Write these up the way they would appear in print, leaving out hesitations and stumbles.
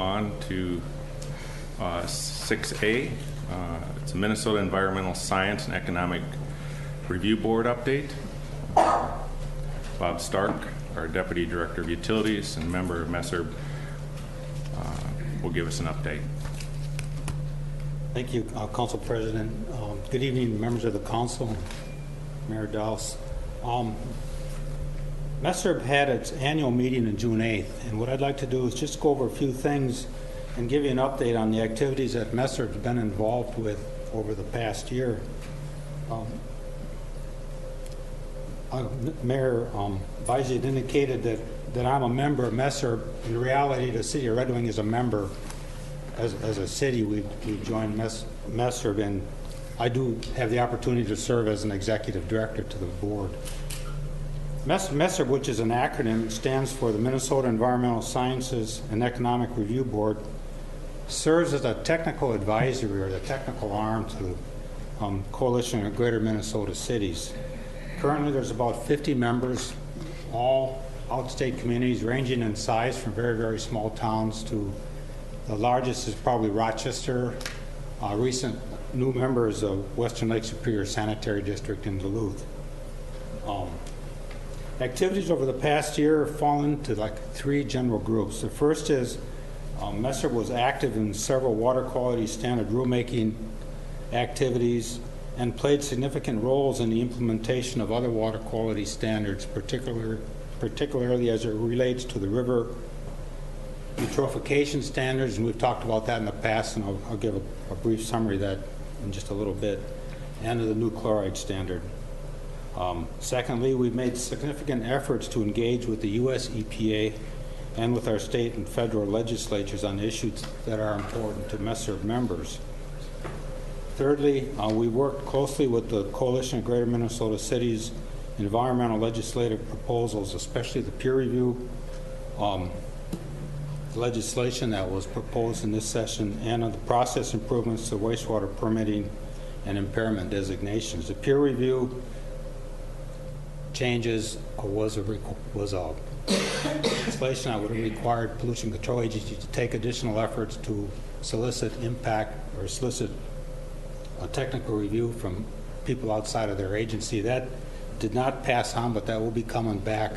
on to 6A. It's a Minnesota Environmental Science and Economic Review Board update. Bob Stark, our Deputy Director of Utilities and member of MESERB, will give us an update. Thank you, Council President. Good evening, members of the Council, Mayor Dowse. MESERB had its annual meeting on June 8th, and what I'd like to do is just go over a few things and give you an update on the activities that MESERB's been involved with over the past year. Mayor Visey had indicated that I'm a member of MESERB. In reality, the City of Red Wing is a member. As a city, we joined MESERB, and I do have the opportunity to serve as an executive director to the board. MESERB, which is an acronym, stands for the Minnesota Environmental Sciences and Economic Review Board, serves as a technical advisory or the technical arm to the Coalition of Greater Minnesota Cities. Currently, there's about 50 members, all outstate communities ranging in size from very, very small towns to the largest is probably Rochester. Recent new members of Western Lake Superior Sanitary District in Duluth. Activities over the past year fall into like three general groups. The first is MESERB was active in several water quality standard rulemaking activities and played significant roles in the implementation of other water quality standards, particularly as it relates to the river eutrophication standards, and we've talked about that in the past, and I'll give a brief summary of that in just a little bit, and of the new chloride standard. Secondly, we've made significant efforts to engage with the U.S. EPA and with our state and federal legislatures on issues that are important to MESERB members. Thirdly, we worked closely with the Coalition of Greater Minnesota Cities environmental legislative proposals, especially the peer review legislation that was proposed in this session, and on the process improvements to wastewater permitting and impairment designations. The peer review changes was a legislation that would have required pollution control agencies to take additional efforts to solicit impact or solicit a technical review from people outside of their agency. That did not pass on, but that will be coming back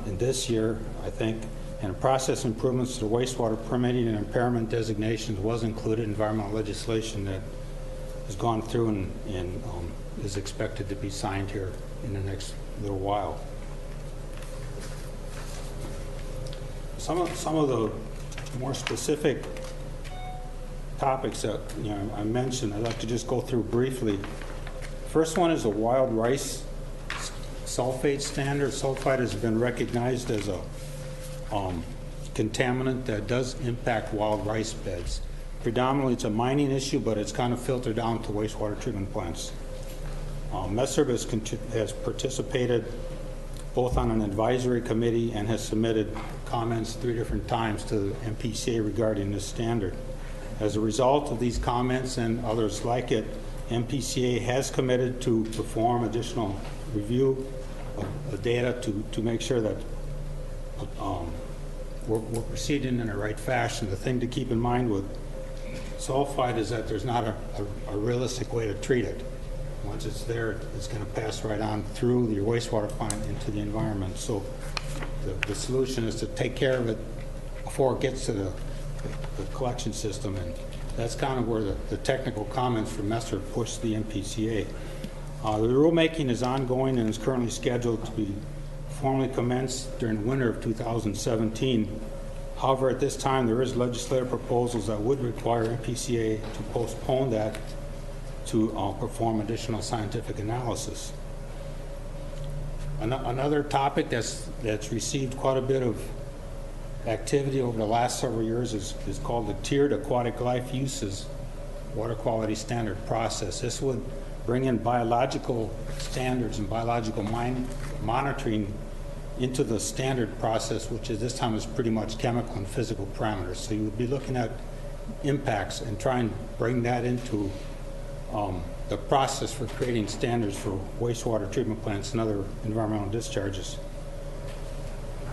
in this year, I think. And process improvements to wastewater permitting and impairment designations was included in environmental legislation that has gone through and is expected to be signed here in the next little while. Some of the more specific topics that I mentioned, I'd like to just go through briefly. First one is the wild rice sulfate standard. Sulfite has been recognized as a contaminant that does impact wild rice beds. Predominantly, it's a mining issue, but it's kind of filtered down to wastewater treatment plants. MESERB has participated both on an advisory committee and has submitted comments 3 different times to the MPCA regarding this standard. As a result of these comments and others like it, MPCA has committed to perform additional review of data to make sure that we're proceeding in the right fashion. The thing to keep in mind with sulfite is that there's not a realistic way to treat it. Once it's there, it's going to pass right on through your wastewater plant into the environment. So the solution is to take care of it before it gets to the collection system, and that's kind of where the technical comments from MESERB push the MPCA. The rulemaking is ongoing and is currently scheduled to be formally commenced during the winter of 2017. However, at this time, there is legislative proposals that would require MPCA to postpone that to perform additional scientific analysis. Another topic that's received quite a bit of activity over the last several years is called the Tiered Aquatic Life Uses Water Quality Standard Process. This would bring in biological standards and biological monitoring into the standard process, which is this time is pretty much chemical and physical parameters. So you would be looking at impacts and try and bring that into the process for creating standards for wastewater treatment plants and other environmental discharges.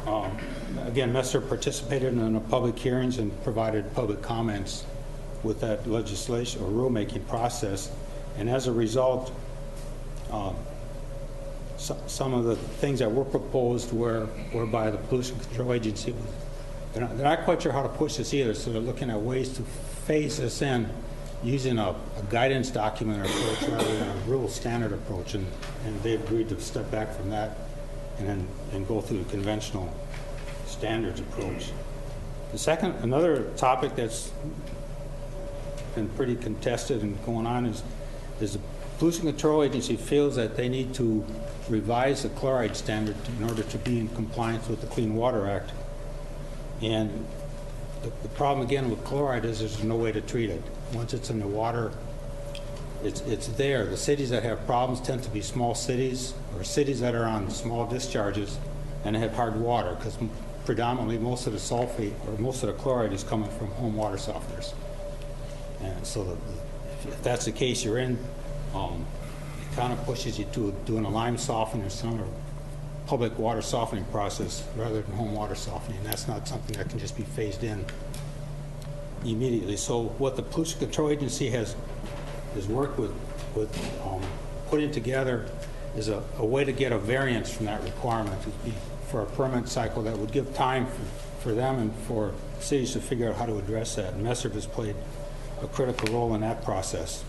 Again, MESERB participated in the public hearings and provided public comments with that legislation or rulemaking process. And as a result, some of the things that were proposed were by the Pollution Control Agency. They're not quite sure how to push this either, so they're looking at ways to phase this in using a guidance document approach rather than a rule standard approach, and they've agreed to step back from that and go through the conventional standards approach. Another topic that's been pretty contested and going on is the Pollution Control Agency feels that they need to revise the chloride standard in order to be in compliance with the Clean Water Act. And the problem again with chloride is there's no way to treat it. Once it's in the water, it's there. The cities that have problems tend to be small cities or cities that are on small discharges and have hard water, because predominantly most of the sulfate or most of the chloride is coming from home water softeners. And so if that's the case you're in, it kind of pushes you to doing a lime softener, some public water softening process rather than home water softening. That's not something that can just be phased in immediately. So what the Pollution Control Agency has worked with putting together is a way to get a variance from that requirement for a permit cycle that would give time for them and for cities to figure out how to address that. And MESERB has played a critical role in that process.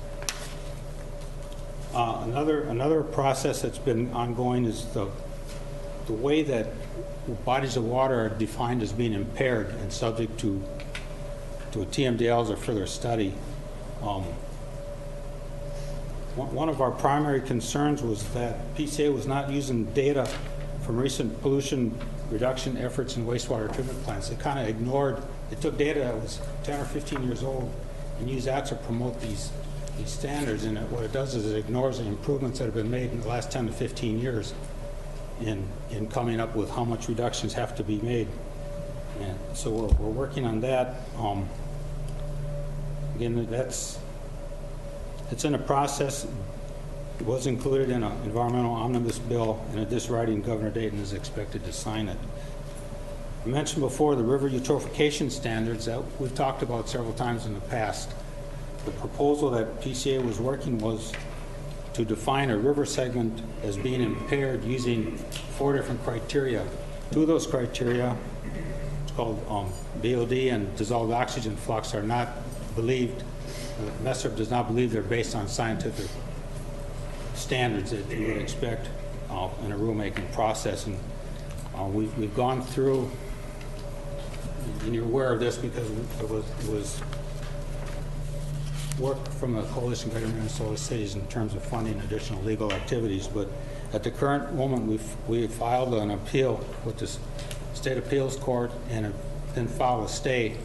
Another process that's been ongoing is the way that bodies of water are defined as being impaired and subject to TMDLs or further study. One of our primary concerns was that PCA was not using data from recent pollution reduction efforts in wastewater treatment plants. They kind of ignored, they took data that was 10 or 15 years old and used that to promote these standards, and what it does is it ignores the improvements that have been made in the last 10 to 15 years in coming up with how much reductions have to be made. And so we're working on that. Again, it's in a process. It was included in an environmental omnibus bill, and at this writing, Governor Dayton is expected to sign it. I mentioned before the river eutrophication standards that we've talked about several times in the past. The proposal that PCA was working was to define a river segment as being impaired using 4 different criteria. 2 of those criteria, it's called BOD and dissolved oxygen flux, are not believed, MESERB does not believe they're based on scientific standards that you would expect in a rulemaking process. And we've gone through, and you're aware of this because it was work from the Coalition Greater Minnesota Cities in terms of funding additional legal activities. But at the current moment, we've filed an appeal with the State Appeals Court and then filed a stay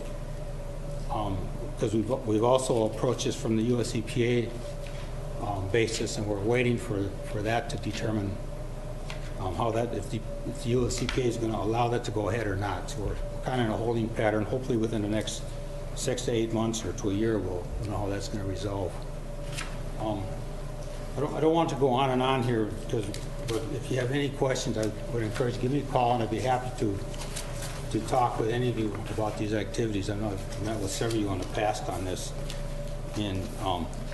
because we've also approached this from the US EPA basis, and we're waiting for that to determine how that, if the US EPA is going to allow that to go ahead or not. So we're kind of in a holding pattern. Hopefully within the next 6 to 8 months or to a year, we'll know how that's going to resolve. I don't want to go on and on here, but if you have any questions, I would encourage you, give me a call, and I'd be happy to talk with any of you about these activities. I know I've met with several of you in the past on this, and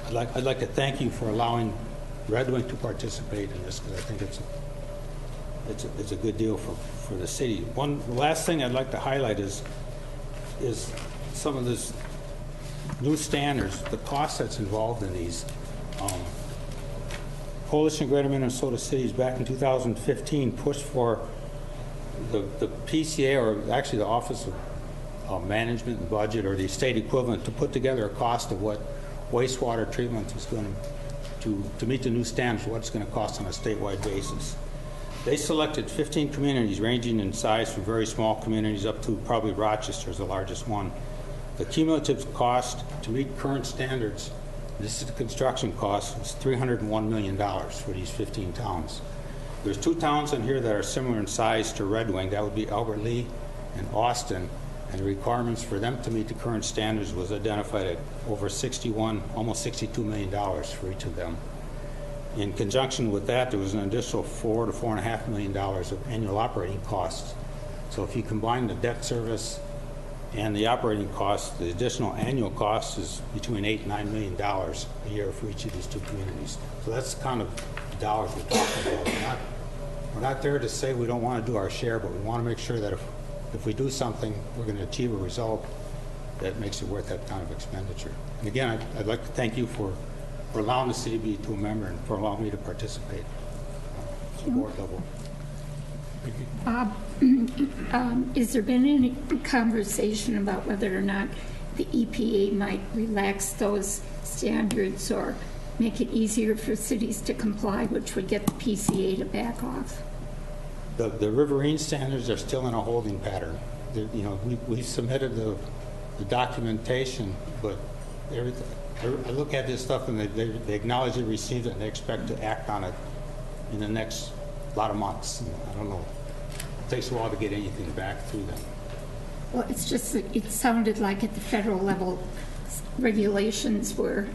I'd like to thank you for allowing Red Wing to participate in this, because I think it's a good deal for the city. The last thing I'd like to highlight is some of this new standards, the cost that's involved in these. Coalition of Greater Minnesota Cities back in 2015 pushed for the PCA, or actually the Office of Management and Budget, or the state equivalent, to put together a cost of what wastewater treatment is going to meet the new standards, what it's going to cost on a statewide basis. They selected 15 communities ranging in size from very small communities up to probably Rochester is the largest one. The cumulative cost to meet current standards, this is the construction cost, was $301 million for these 15 towns. There's 2 towns in here that are similar in size to Red Wing. That would be Albert Lee and Austin, and the requirements for them to meet the current standards was identified at over almost $62 million for each of them. In conjunction with that, there was an additional $4 to $4.5 million of annual operating costs So if you combine the debt service and the operating costs, the additional annual cost is between $8 and $9 million a year for each of these two communities. So that's kind of the dollars we're talking about. We're not there to say we don't want to do our share, but we want to make sure that if we do something, we're going to achieve a result that makes it worth that kind of expenditure. And again, I'd like to thank you for allowing the city to be a member and for allowing me to participate at the board level. Bob, has there been any conversation about whether or not the EPA might relax those standards or make it easier for cities to comply, which would get the PCA to back off? The Riverine standards are still in a holding pattern. You know, we submitted the documentation, but everything. I look at this stuff and they acknowledge they received it and they expect to act on it in the next lot of months. I don't know. It takes a while to get anything back through them. Well, it's just that it sounded like at the federal level, regulations were,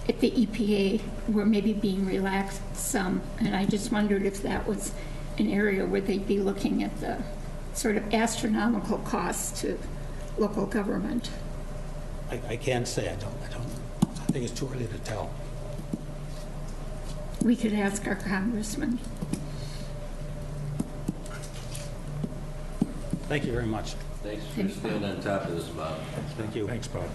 at the EPA, were maybe being relaxed some, and I just wondered if that was an area where they'd be looking at the sort of astronomical costs to local government. I can't say. I think it's too early to tell. We could ask our congressman. Thank you very much. Thanks for staying on top of this, Bob. Thank you. Thanks, Bob.